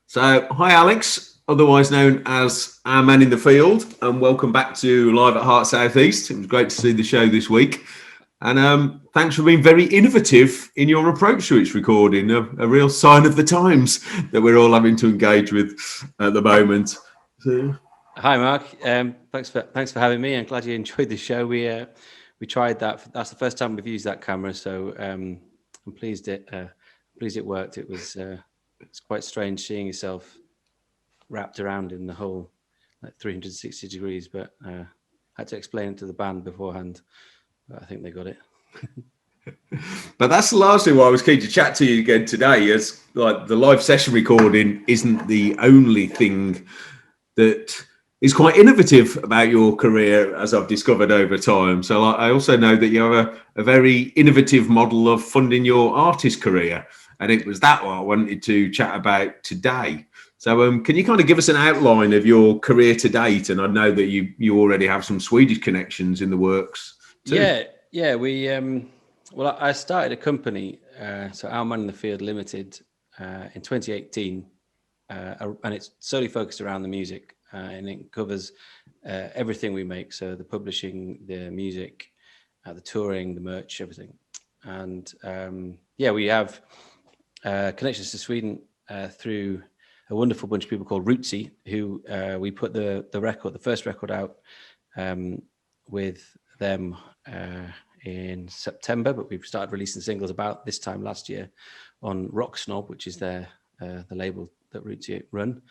So, hi Alex, otherwise known as our man in the field, and welcome back to Live at Heart Southeast. It was great to see the show this week, and thanks for being very innovative in your approach to its recording. A real sign of the times that we're all having to engage with at the moment. So, Hi, Mark. Thanks for having me. I'm glad you enjoyed the show. We tried that. That's the first time we've used that camera, so I'm pleased it worked. It's quite strange seeing yourself wrapped around in the whole like 360 degrees, but I had to explain it to the band beforehand. But I think they got it. but that's largely why I was keen to chat to you again today. As like the live session recording isn't the only thing that is quite innovative about your career, as I've discovered over time. So I also know that you have a very innovative model of funding your artist career, and it was that what I wanted to chat about today. So can you kind of give us an outline of your career to date? And I know that you already have some Swedish connections in the works too. Yeah. Well, I started a company, so Our Man in the Field Limited, in 2018, and it's solely focused around the music, and it covers everything we make. So the publishing, the music, the touring, the merch, everything. And we have connections to Sweden through a wonderful bunch of people called Rootsy, who we put the first record out with them in September, but we've started releasing singles about this time last year on Rock Snob, which is the label that Rootsy run.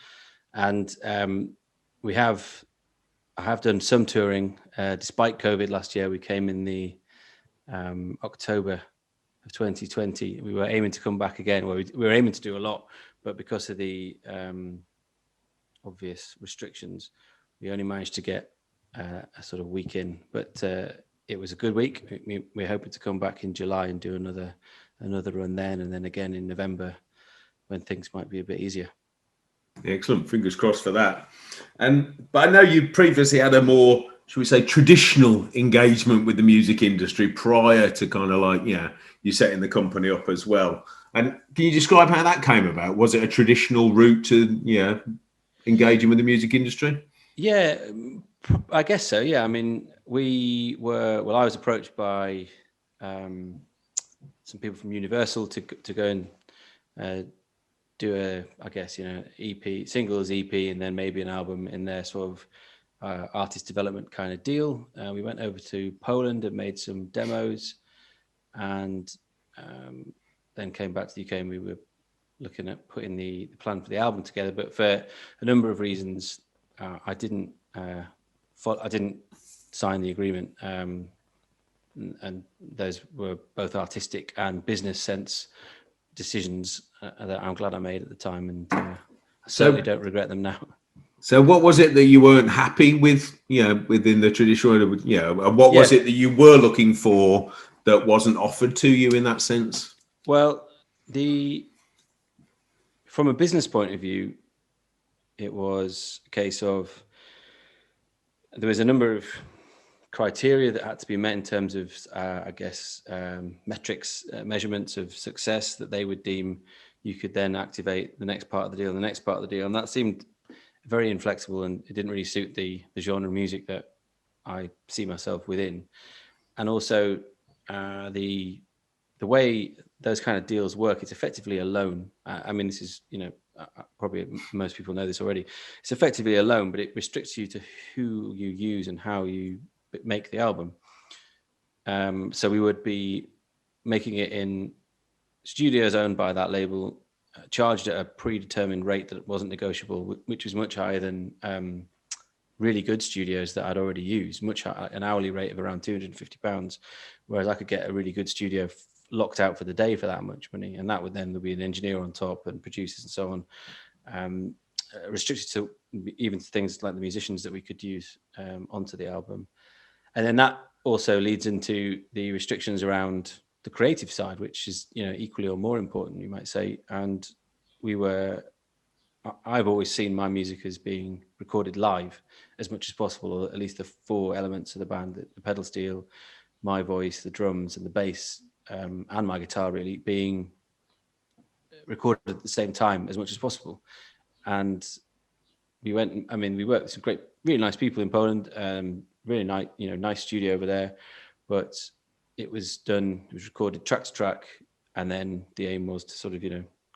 And I have done some touring despite COVID last year. We came in the October of 2020. We were aiming to come back again. Well, we were aiming to do a lot, but because of the obvious restrictions, we only managed to get a sort of week in. But it was a good week. We're hoping to come back in July and do another run then, and then again in November when things might be a bit easier. Excellent. Fingers crossed for that. But I know you previously had a more, should we say, traditional engagement with the music industry prior to kind of like, you setting the company up as well. And can you describe how that came about? Was it a traditional route to, engaging with the music industry? Yeah, I guess so. Yeah, I mean, I was approached by some people from Universal to go and do EP, singles EP, and then maybe an album in their sort of artist development kind of deal. We went over to Poland and made some demos, and then came back to the UK, and we were looking at putting the plan for the album together. But for a number of reasons, I didn't sign the agreement, and those were both artistic and business sense decisions that I'm glad I made at the time, and I certainly don't regret them now. So what was it that you weren't happy with, within the traditional, and what was it that you were looking for that wasn't offered to you in that sense? Well, from a business point of view, it was a case of there was a number of criteria that had to be met in terms of, metrics, measurements of success that they would deem you could then activate the next part of the deal, and the next part of the deal. And that seemed very inflexible, and it didn't really suit the genre of music that I see myself within. And also the way those kind of deals work, it's effectively a loan. I mean, this is, probably most people know this already. It's effectively a loan, but it restricts you to who you use and how you make the album. So we would be making it in studios owned by that label, charged at a predetermined rate that wasn't negotiable, which was much higher than really good studios that I'd already used, much higher, an hourly rate of around £250, whereas I could get a really good studio locked out for the day for that much money, and that would then there'd be an engineer on top and producers and so on, restricted to even things like the musicians that we could use onto the album. And then that also leads into the restrictions around the creative side, which is, equally or more important, you might say. And I've always seen my music as being recorded live as much as possible, or at least the four elements of the band: the pedal steel, my voice, the drums, and the bass, and my guitar, really being recorded at the same time as much as possible. and we went. I mean, we worked with some great, really nice people in Poland. Really nice, nice studio over there. But it was recorded track to track, and then the aim was to sort of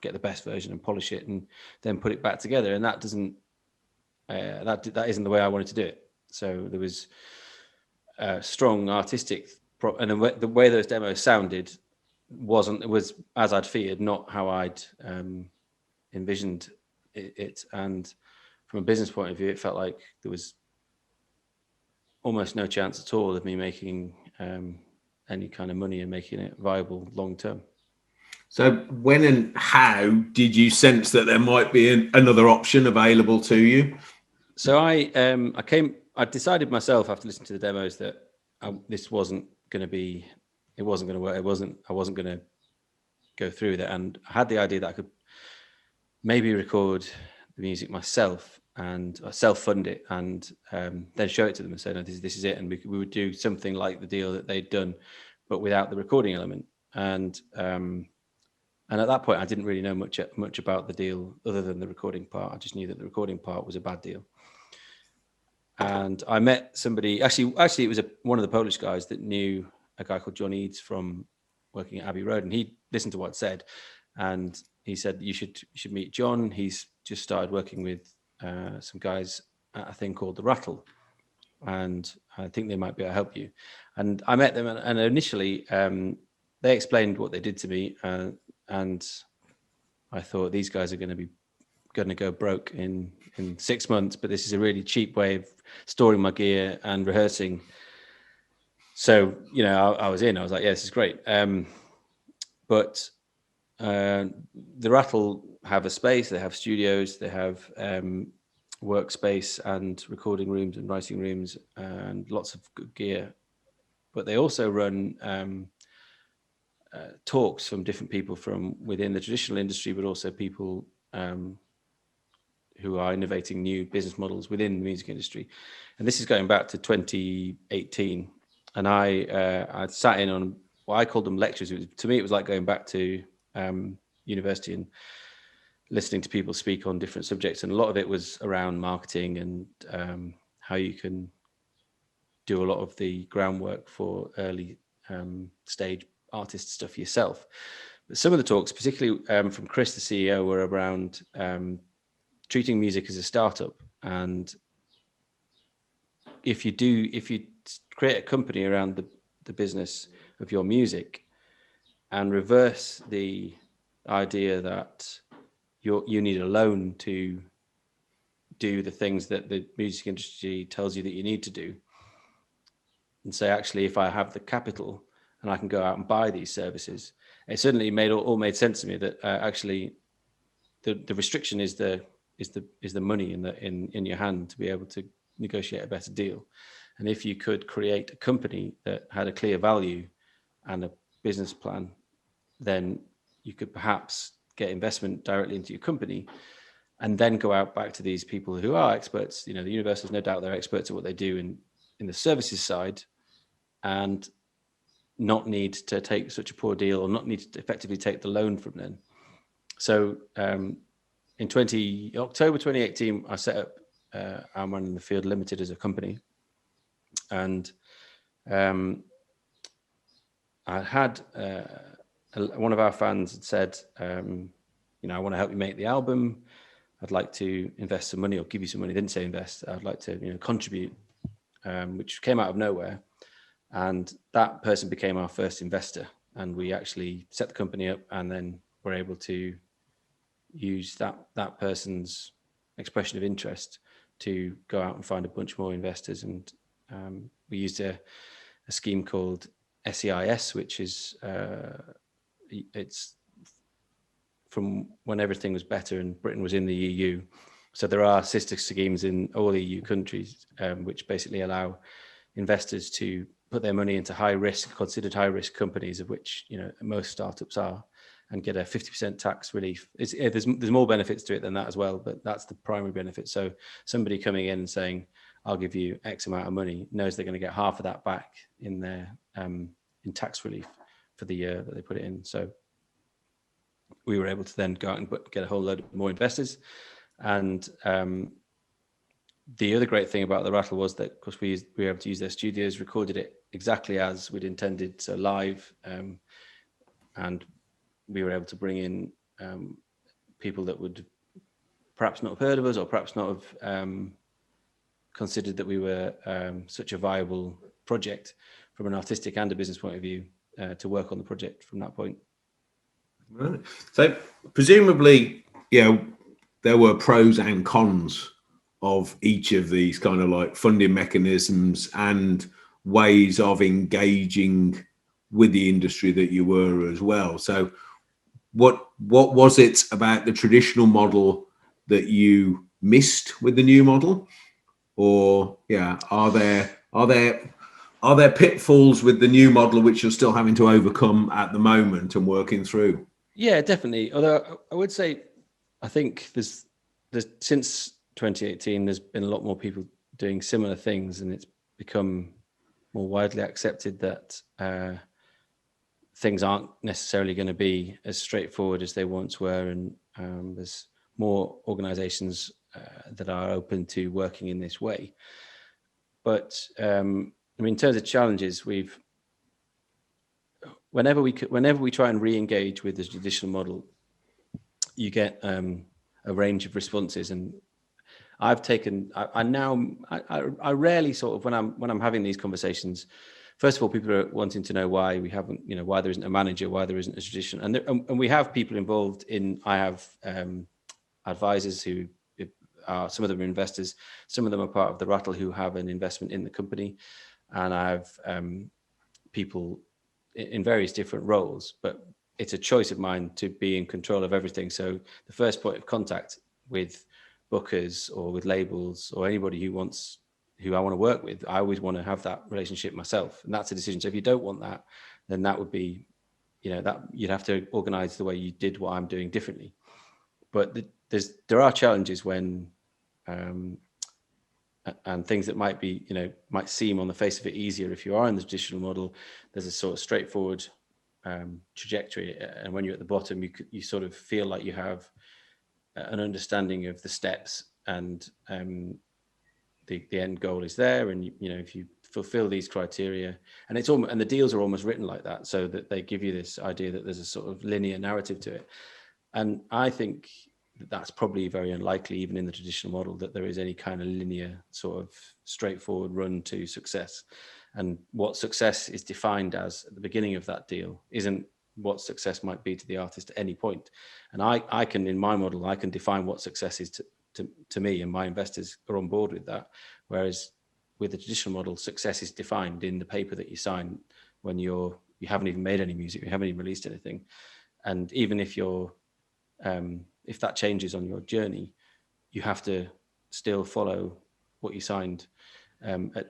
get the best version and polish it, and then put it back together. And that doesn't that isn't the way I wanted to do it. So there was strong artistic, and the way those demos sounded was as I'd feared, not how I'd envisioned it. And from a business point of view, it felt like there was almost no chance at all of me making any kind of money and making it viable long term. So when and how did you sense that there might be another option available to you? So I decided myself after listening to the demos that this wasn't going to be, it wasn't going to work. I wasn't going to go through with it. And I had the idea that I could maybe record the music myself and self-fund it, and then show it to them and say, no, this is it. And we would do something like the deal that they'd done, but without the recording element. And at that point, I didn't really know much about the deal other than the recording part. I just knew that the recording part was a bad deal. And I met somebody, actually it was one of the Polish guys that knew a guy called John Eads from working at Abbey Road, and he listened to what I said, and he said, you should meet John. He's just started working with some guys at a thing called The Rattle, and I think they might be able to help you. And I met them, and initially they explained what they did to me, and I thought, these guys are going to go broke in 6 months, but this is a really cheap way of storing my gear and rehearsing. So, I was like, yeah, this is great. But the Rattle have a space, they have studios, they have workspace and recording rooms and writing rooms and lots of good gear. But they also run talks from different people from within the traditional industry, but also people who are innovating new business models within the music industry. And this is going back to 2018. And I sat in on what I called them lectures. To me, it was like going back to university and listening to people speak on different subjects. And a lot of it was around marketing and how you can do a lot of the groundwork for early stage artist stuff yourself. But some of the talks, particularly from Chris, the CEO, were around treating music as a startup. And if you create a company around the business of your music and reverse the idea that you need a loan to do the things that the music industry tells you that you need to do, and say, actually, if I have the capital and I can go out and buy these services, it certainly all made sense to me that actually the restriction is the money in your hand to be able to negotiate a better deal. And if you could create a company that had a clear value and a business plan, then you could perhaps get investment directly into your company and then go out back to these people who are experts. The universities, no doubt, they're experts at what they do in the services side, and not need to take such a poor deal or not need to effectively take the loan from them. So in October 2018, I set up Our Man in the Field Limited as a company. And I had one of our fans had said, I want to help you make the album. I'd like to invest some money or give you some money. They didn't say invest. I'd like to contribute, which came out of nowhere. And that person became our first investor. And we actually set the company up and then were able to use that person's expression of interest to go out and find a bunch more investors. And we used a scheme called SEIS, which is it's from when everything was better and Britain was in the EU. So there are sister schemes in all EU countries, which basically allow investors to put their money into considered high risk companies, of which most startups are, and get a 50% tax relief. There's more benefits to it than that as well, but that's the primary benefit. So somebody coming in and saying, I'll give you X amount of money, knows they're going to get half of that back in their in tax relief for the year that they put it in. So we were able to then go out and get a whole load of more investors. And the other great thing about the Rattle was that, of course, we were able to use their studios, recorded it exactly as we'd intended, so live, and we were able to bring in people that would perhaps not have heard of us, or perhaps not have considered that we were such a viable project from an artistic and a business point of view, to work on the project from that point. Right. So presumably, there were pros and cons of each of these kind of like funding mechanisms and ways of engaging with the industry that you were as well. So what was it about the traditional model that you missed with the new model? Or are there pitfalls with the new model which you're still having to overcome at the moment and working through? Yeah, definitely. Although I would say, I think there's since 2018, there's been a lot more people doing similar things, and it's become more widely accepted that things aren't necessarily going to be as straightforward as they once were, and there's more organizations that are open to working in this way. But I mean, in terms of challenges, whenever we try and re-engage with the traditional model, you get a range of responses. And I've taken, I rarely sort of, when I'm having these conversations, first of all, people are wanting to know why we haven't, why there isn't a manager, why there isn't a tradition. And we have people involved in, I have advisors who are, some of them are investors, some of them are part of the Rattle who have an investment in the company. And I have people in various different roles, but it's a choice of mine to be in control of everything. So the first point of contact with bookers or with labels or anybody who I want to work with, I always want to have that relationship myself, and that's a decision. So if you don't want that, then that would be, that you'd have to organize the way you did what I'm doing differently. But there are challenges when and things that might be, might seem on the face of it easier if you are in the traditional model. There's a sort of straightforward trajectory, and when you're at the bottom, you sort of feel like you have an understanding of the steps, and the end goal is there. And if you fulfill these criteria, and the deals are almost written like that, so that they give you this idea that there's a sort of linear narrative to it. And I think that's probably very unlikely, even in the traditional model, that there is any kind of linear sort of straightforward run to success. And what success is defined as at the beginning of that deal isn't what success might be to the artist at any point. And I can, in my model, I can define what success is to me, and my investors are on board with that. Whereas with the traditional model, success is defined in the paper that you sign when you haven't even made any music, you haven't even released anything. And even if if that changes on your journey, you have to still follow what you signed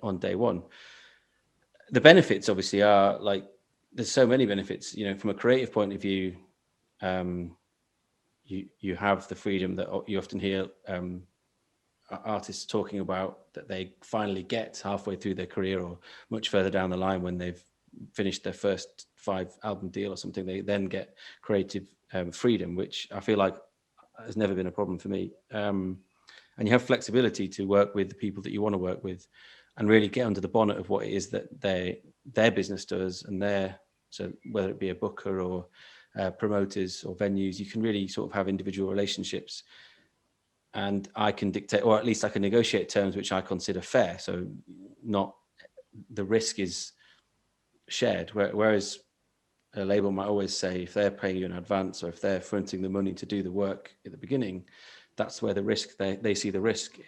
on day one. The benefits obviously are like, there's so many benefits, from a creative point of view. You have the freedom that you often hear artists talking about, that they finally get halfway through their career or much further down the line when they've finished their first 5 album deal or something. They then get creative freedom, which I feel like has never been a problem for me. And you have flexibility to work with the people that you want to work with, and really get under the bonnet of what it is that their business does, and so whether it be a booker or promoters or venues, you can really sort of have individual relationships. And I can dictate, or at least I can negotiate terms which I consider fair. So not, the risk is shared. Whereas a label might always say, if they're paying you in advance, or if they're fronting the money to do the work at the beginning, that's where the risk, they see the risk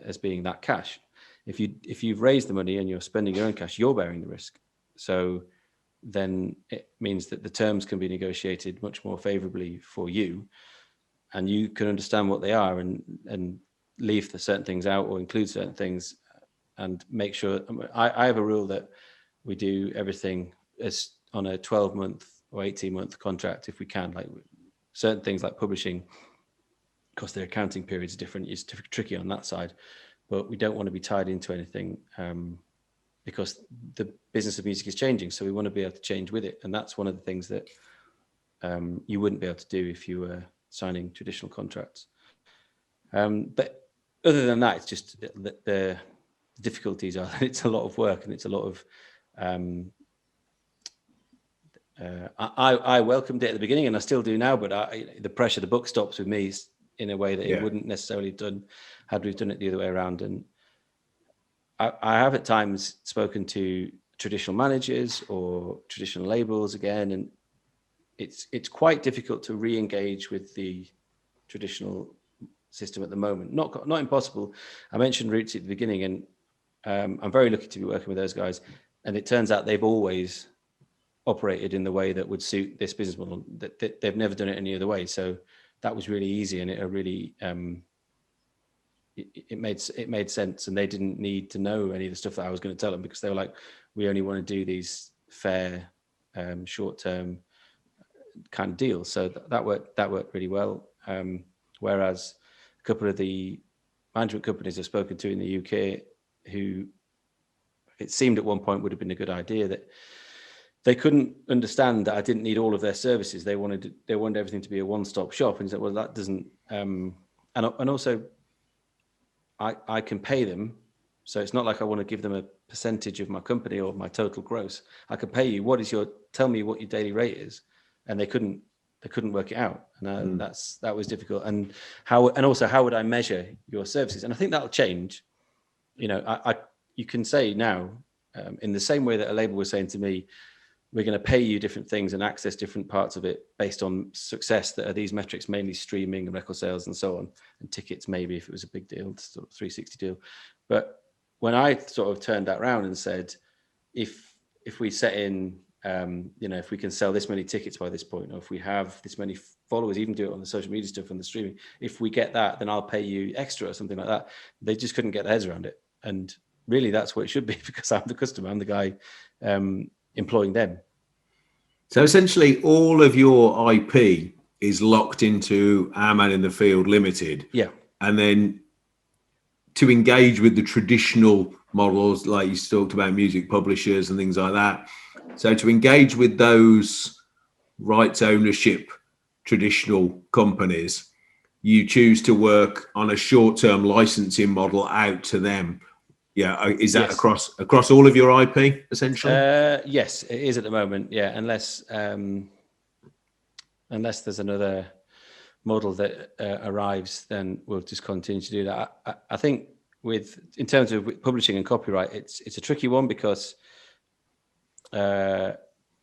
as being that cash. If you've raised the money and you're spending your own cash, you're bearing the risk. So then it means that the terms can be negotiated much more favorably for you, and you can understand what they are, and leave the certain things out or include certain things, and make sure. I have a rule that we do everything as on a 12-month or 18-month contract if we can. Like certain things like publishing, because their accounting period is different, it's tricky on that side, but we don't want to be tied into anything because the business of music is changing, so we want to be able to change with it. And that's one of the things that you wouldn't be able to do if you were signing traditional contracts. But other than that, it's just the difficulties are that it's a lot of work and it's a lot of. I welcomed it at the beginning, and I still do now. But the pressure, the book stops with me in a way that it wouldn't necessarily done had we done it the other way around. And I have at times spoken to traditional managers or traditional labels again, and it's quite difficult to re-engage with the traditional system at the moment. Not impossible. I mentioned Roots at the beginning, and I'm very lucky to be working with those guys. And it turns out they've always operated in the way that would suit this business model. That they've never done it any other way. So that was really easy, and it really it made sense, and they didn't need to know any of the stuff that I was going to tell them, because they were like, we only want to do these fair, short-term kind of deals. So that worked really well. Whereas a couple of the management companies I've spoken to in the UK, who it seemed at one point would have been a good idea, that they couldn't understand that I didn't need all of their services. They wanted everything to be a one-stop shop, and said, well, that doesn't. And also, I can pay them, so it's not like I want to give them a percentage of my company or my total gross. I can pay you. Tell me what your daily rate is, and they couldn't work it out, and that was difficult. And also how would I measure your services? And I think that'll change. You can say now, in the same way that a label was saying to me, we're going to pay you different things and access different parts of it based on success, that are these metrics, mainly streaming and record sales and so on, and tickets, maybe if it was a big deal, sort of 360 deal. But when I sort of turned that around and said, if we set in, if we can sell this many tickets by this point, or if we have this many followers, even do it on the social media stuff and the streaming, if we get that, then I'll pay you extra or something like that. They just couldn't get their heads around it. And really that's what it should be, because I'm the customer, I'm the guy employing them. So essentially all of your IP is locked into Our Man in the Field Limited. Yeah. And then to engage with the traditional models, like you talked about, music publishers and things like that. So to engage with those rights ownership traditional companies, you choose to work on a short-term licensing model out to them. Yeah, is that across all of your IP essentially? Yes, it is at the moment. Yeah, unless there's another model that arrives, then we'll just continue to do that. I think in terms of publishing and copyright, it's a tricky one, because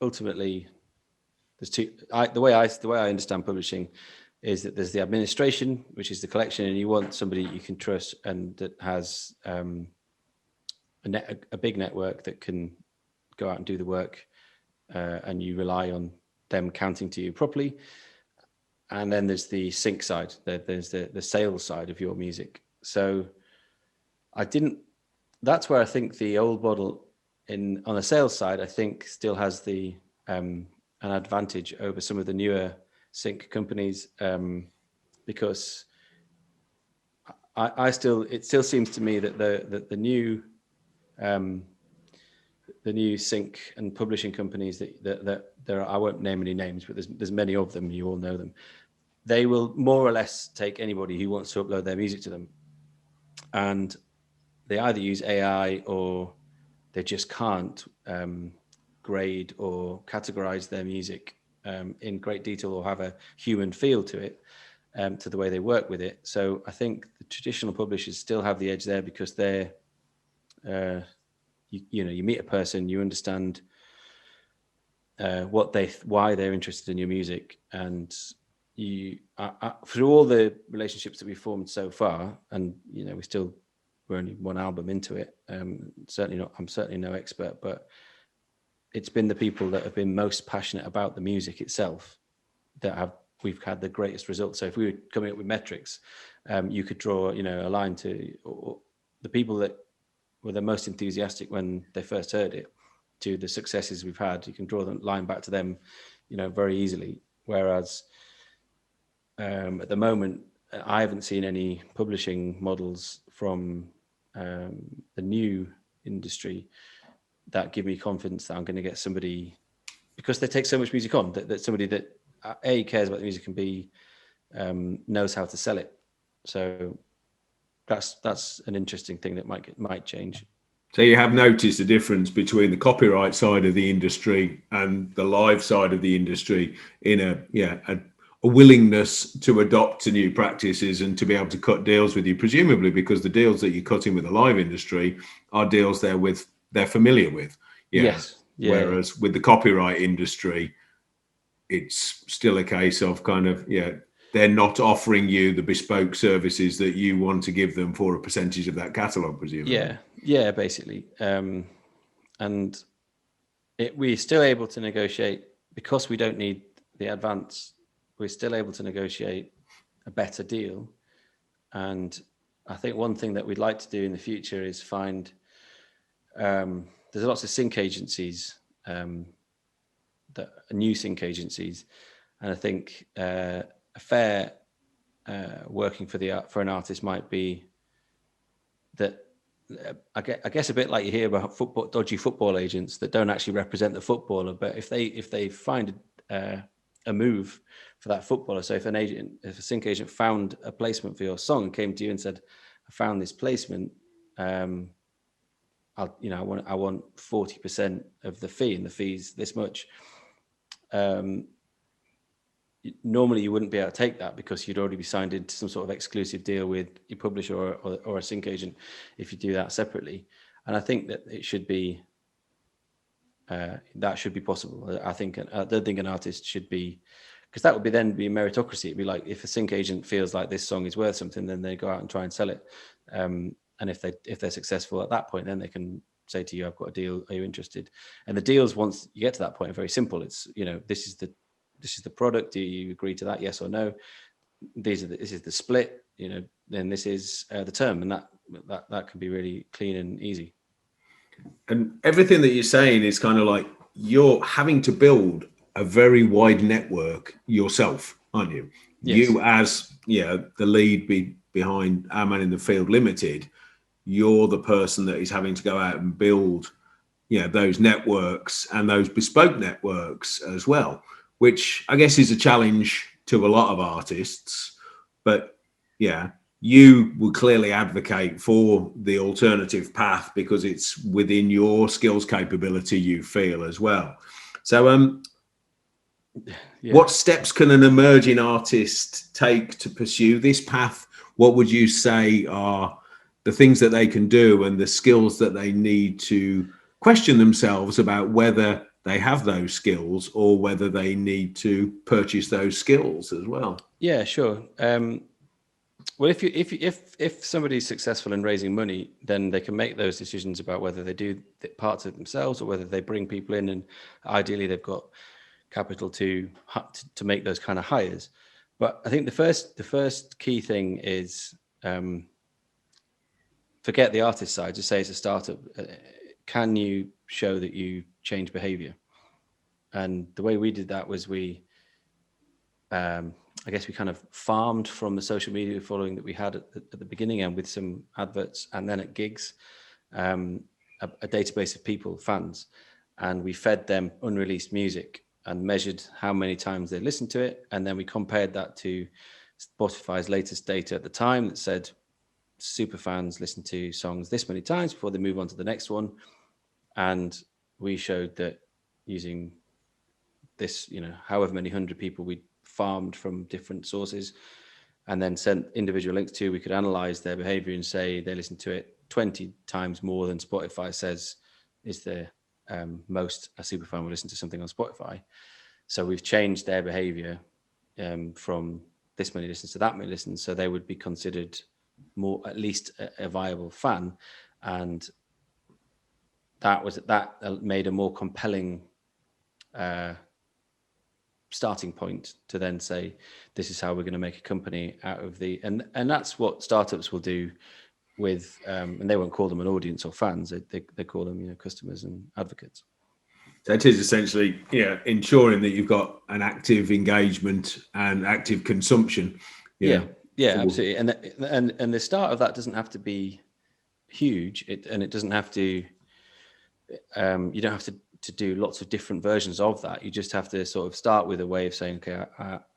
ultimately there's two. The way I understand publishing is that there's the administration, which is the collection, and you want somebody you can trust and that has a big network that can go out and do the work, and you rely on them counting to you properly. And then there's the sync side, there's the sales side of your music. So that's where I think the old model on the sales side, I think still has an advantage over some of the newer sync companies, because it still seems to me that the new sync and publishing companies that there are, I won't name any names, but there's many of them, you all know them. They will more or less take anybody who wants to upload their music to them, and they either use AI or they just can't grade or categorize their music in great detail or have a human feel to it, to the way they work with it. So I think the traditional publishers still have the edge there, because they're you meet a person, you understand why they're interested in your music, and you through all the relationships that we've formed so far, and we're only one album into it. I'm certainly no expert, but it's been the people that have been most passionate about the music itself that we've had the greatest results. So if we were coming up with metrics, you could draw a line to the people that were the most enthusiastic when they first heard it, to the successes we've had. You can draw the line back to them, very easily. Whereas at the moment, I haven't seen any publishing models from the new industry that give me confidence that I'm going to get somebody, because they take so much music on, that somebody that A, cares about the music, and B, knows how to sell it. So that's an interesting thing that might change. So you have noticed a difference between the copyright side of the industry and the live side of the industry in a willingness to adopt to new practices and to be able to cut deals with you, presumably because the deals that you're cutting with the live industry are deals they're familiar with. Yeah. Yes. Yeah. Whereas with the copyright industry, it's still a case of kind of, they're not offering you the bespoke services that you want to give them for a percentage of that catalog, presumably. Yeah, basically. And we're still able to negotiate because we don't need the advance. We're still able to negotiate a better deal. And I think one thing that we'd like to do in the future is find there's lots of sync agencies, that new sync agencies, and I think a fair working for an artist might be that. I guess a bit like you hear about dodgy football agents that don't actually represent the footballer, but if they find a move for that footballer, so if a sync agent found a placement for your song and came to you and said, "I found this placement, I want 40% of the fee, and the fee's this much." Normally you wouldn't be able to take that because you'd already be signed into some sort of exclusive deal with your publisher or a sync agent if you do that separately. And I think that it should be that should be possible. I don't think an artist should be, because that would then be meritocracy. It'd be like if a sync agent feels like this song is worth something, then they go out and try and sell it. And if they're successful at that point, then they can say to you, "I've got a deal. Are you interested?" And the deals, once you get to that point, are very simple. It's, this is the product. Do you agree to that? Yes or no? This is the split. Then this is the term, and that can be really clean and easy. And everything that you're saying is kind of like you're having to build a very wide network yourself, aren't you? Yes. You, as the lead behind Our Man in the Field Limited, you're the person that is having to go out and build those networks and those bespoke networks as well, which I guess is a challenge to a lot of artists. But you would clearly advocate for the alternative path because it's within your skills capability, you feel, as well. So what steps can an emerging artist take to pursue this path? What would you say are the things that they can do and the skills that they need to question themselves about whether they have those skills or whether they need to purchase those skills as well? Yeah, sure. Well, if somebody's successful in raising money, then they can make those decisions about whether they do parts of it themselves or whether they bring people in, and ideally they've got capital to make those kind of hires. But I think the first key thing is forget the artist side. Just say it's a startup. Can you show that you change behavior? And the way we did that was I guess we kind of farmed from the social media following that we had at the beginning and with some adverts, and then at gigs, a database of people, fans, and we fed them unreleased music and measured how many times they listened to it. And then we compared that to Spotify's latest data at the time that said super fans listen to songs this many times before they move on to the next one. And we showed that using this, however many hundred people we farmed from different sources and then sent individual links to, we could analyze their behavior and say they listen to it 20 times more than Spotify says is the most a super fan would listen to something on Spotify. So we've changed their behavior from this many listens to that many listens, so they would be considered more, at least a viable fan. And that made a more compelling starting point to then say, this is how we're going to make a company out of and that's what startups will do with, and they won't call them an audience or fans. They call them, customers and advocates. So it is essentially, ensuring that you've got an active engagement and active consumption. Yeah, absolutely. And the start of that doesn't have to be huge. It doesn't have to. You don't have to do lots of different versions of that. You just have to sort of start with a way of saying, okay,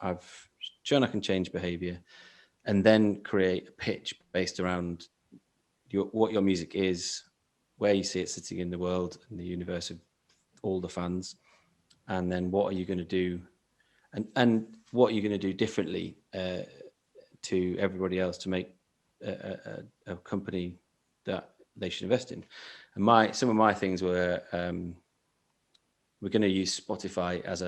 I've shown I can change behavior. and then create a pitch based around what your music is, where you see it sitting in the world and the universe of all the fans, and then what are you going to do, and what you're going to do differently to everybody else to make a company that they should invest in. And some of my things were we're going to use Spotify as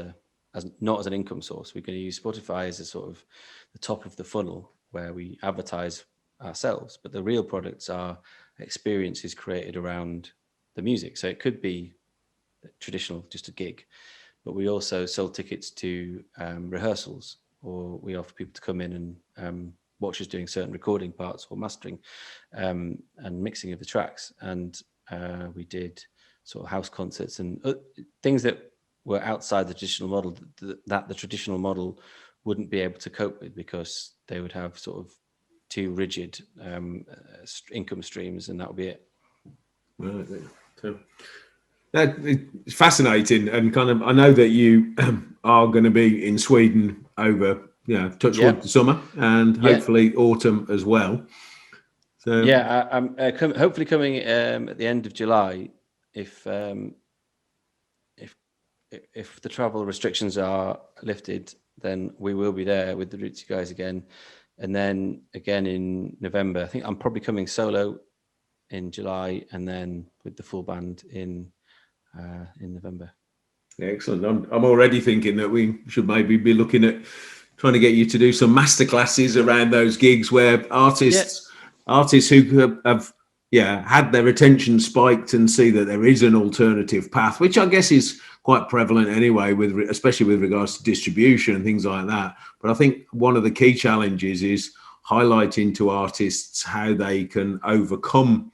not as an income source. We're going to use Spotify as a sort of the top of the funnel where we advertise ourselves, but the real products are experiences created around the music. So it could be traditional, just a gig, but we also sold tickets to rehearsals, or we offer people to come in and watch us doing certain recording parts or mastering and mixing of the tracks. And we did sort of house concerts and things that were outside the traditional model that the traditional model wouldn't be able to cope with, because they would have sort of too rigid income streams, and that would be it. Right. So it's fascinating, and kind of I know that you are going to be in Sweden over touchwood summer and hopefully autumn as well. So I'm hopefully coming at the end of July, if the travel restrictions are lifted, then we will be there with the Rootsy guys again, and then again in November. I think I'm probably coming solo in July, and then with the full band in November. Excellent. I'm already thinking that we should maybe be looking at trying to get you to do some masterclasses around those gigs where artists who have had their attention spiked and see that there is an alternative path, which I guess is quite prevalent anyway, especially with regards to distribution and things like that. But I think one of the key challenges is highlighting to artists how they can overcome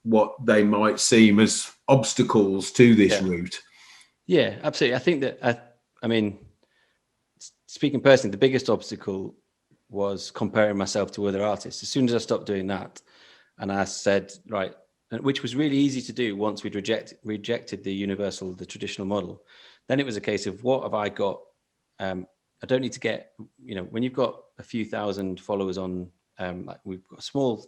what they might seem as obstacles to this route. Yeah, absolutely. I think that, I mean, speaking personally, the biggest obstacle was comparing myself to other artists. As soon as I stopped doing that, and I said, right, which was really easy to do once we'd rejected the traditional model, then it was a case of, what have I got? I don't need to get, when you've got a few thousand followers on, like we've got small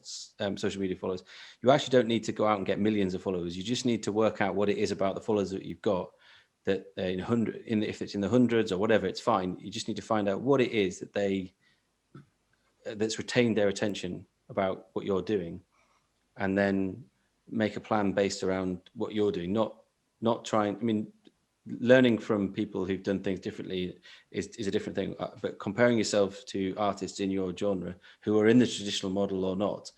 social media followers, you actually don't need to go out and get millions of followers. You just need to work out what it is about the followers that you've got, that if it's in the hundreds or whatever, it's fine. You just need to find out what it is that that's retained their attention about what you're doing, and then make a plan based around what you're doing. Not trying. I mean, learning from people who've done things differently is a different thing. But comparing yourself to artists in your genre who are in the traditional model or not,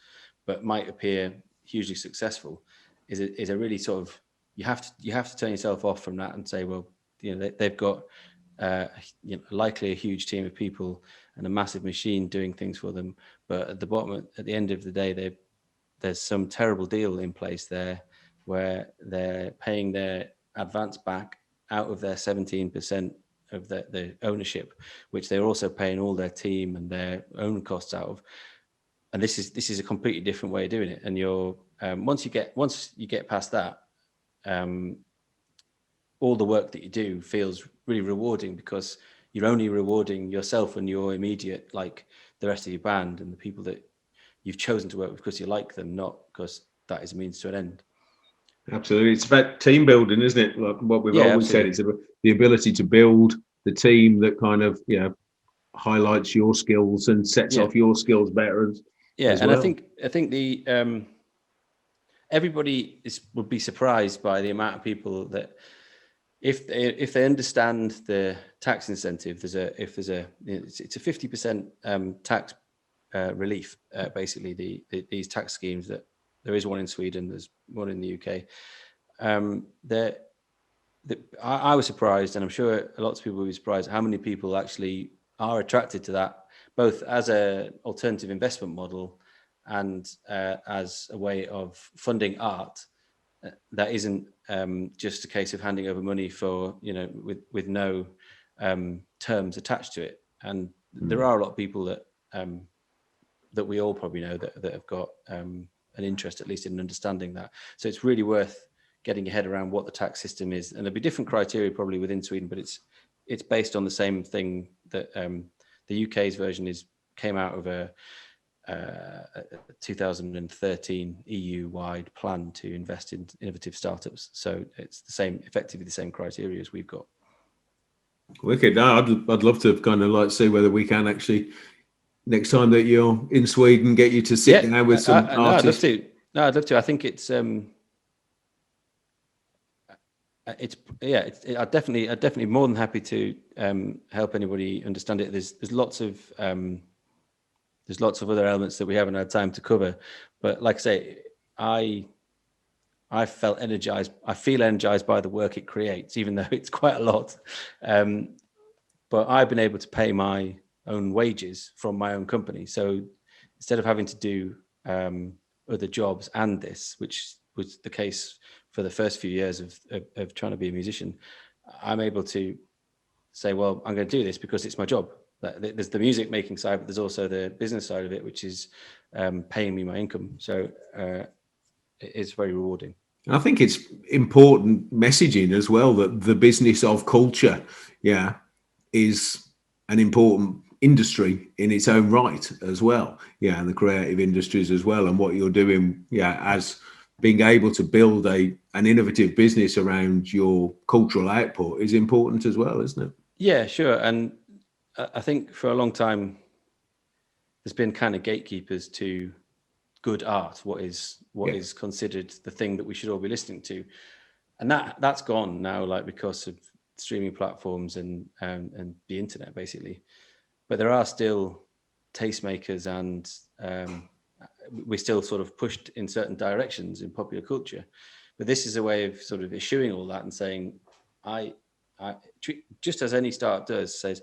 but might appear hugely successful, is a really sort of, you have to turn yourself off from that and say, well, they've got likely a huge team of people and a massive machine doing things for them, but at the end of the day, there's some terrible deal in place there where they're paying their advance back out of their 17% of the ownership, which they're also paying all their team and their own costs out of. And this is a completely different way of doing it. And you're once you get past that, all the work that you do feels really rewarding, because you're only rewarding yourself and your immediate, like the rest of your band and the people that you've chosen to work with because you like them, not because that is a means to an end. Absolutely. It's about team building, isn't it? Like what we've always said, it's the ability to build the team that kind of, highlights your skills and sets off your skills better as well. I think the everybody would be surprised by the amount of people that if they understand the tax incentive, it's a 50% tax relief, basically these tax schemes, that there is one in Sweden, there's one in the UK. I was surprised, and I'm sure lots of people will be surprised, how many people actually are attracted to that, both as an alternative investment model and as a way of funding art that isn't just a case of handing over money for, with no terms attached to it. And there are a lot of people that we all probably know that have got an interest, at least in understanding that. So it's really worth getting your head around what the tax system is. And there'll be different criteria probably within Sweden, but it's based on the same thing that the UK's version is came out of a 2013 EU-wide plan to invest in innovative startups. So it's effectively the same criteria as we've got. Wicked. No, I'd love to kind of like see whether we can actually, next time that you're in Sweden, get you to sit down with some artists. No, I'd love to. No, I'd love to. I think it's I'm definitely more than happy to help anybody understand it. There's lots of other elements that we haven't had time to cover, but like I say, I felt energized. I feel energized by the work it creates, even though it's quite a lot. But I've been able to pay my own wages from my own company. So instead of having to do other jobs and this, which was the case for the first few years of trying to be a musician, I'm able to say, well, I'm going to do this because it's my job. There's the music making side, but there's also the business side of it, which is paying me my income. So it's very rewarding. I think it's important messaging as well, that the business of culture, is an important industry in its own right as well. And the creative industries as well. And what you're doing, as being able to build an innovative business around your cultural output is important as well, isn't it? Yeah, sure. And I think for a long time, there's been kind of gatekeepers to good art, what is considered the thing that we should all be listening to, and that's gone now, like because of streaming platforms and the internet, basically. But there are still tastemakers, and we're still sort of pushed in certain directions in popular culture. But this is a way of sort of eschewing all that and saying, I just as any startup does, says,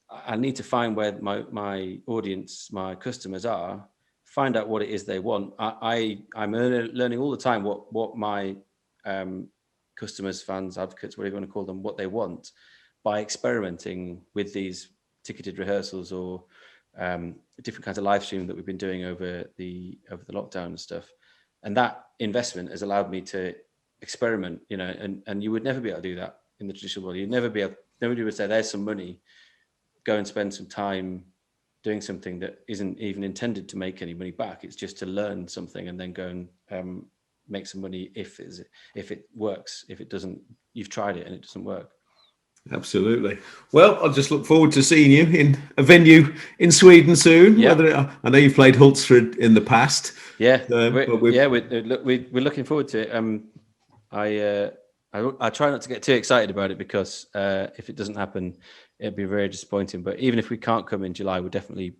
I need to find where my audience, my customers are, find out what it is they want. I'm learning all the time what my customers, fans, advocates, whatever you want to call them, what they want, by experimenting with these ticketed rehearsals or different kinds of live streaming that we've been doing over the lockdown and stuff. And that investment has allowed me to experiment, and you would never be able to do that in the traditional world. Nobody would say, there's some money, go and spend some time doing something that isn't even intended to make any money back. It's just to learn something and then go and make some money if it works. If it doesn't, you've tried it and it doesn't work. Absolutely. Well, I'll just look forward to seeing you in a venue in Sweden soon. Yeah. I know you've played Hultsfred in the past. Yeah, we're looking forward to it. I try not to get too excited about it, because if it doesn't happen, it'd be very disappointing. But even if we can't come in July, we'll definitely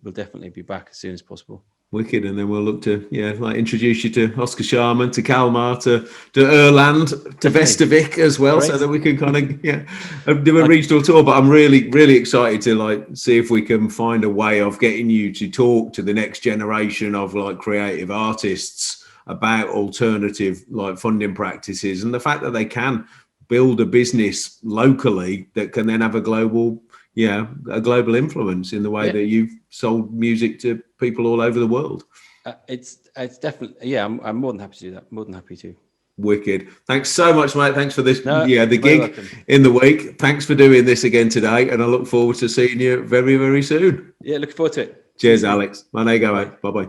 be back as soon as possible. Wicked. And then we'll look to introduce you to Oscar Sharman, to Kalmar, to Erland, to Vestavik as well. Great. So that we can kind of do a regional tour. But I'm really, really excited to see if we can find a way of getting you to talk to the next generation of creative artists about alternative funding practices, and the fact that they can build a business locally that can then have a global influence in the way that you've sold music to people all over the world. It's definitely, I'm more than happy to do that. More than happy to. Wicked. Thanks so much, mate. Thanks for this. The gig in the week. Thanks for doing this again today, and I look forward to seeing you very, very soon. Yeah, looking forward to it. Cheers, Alex. Mane go, mate. Bye-bye.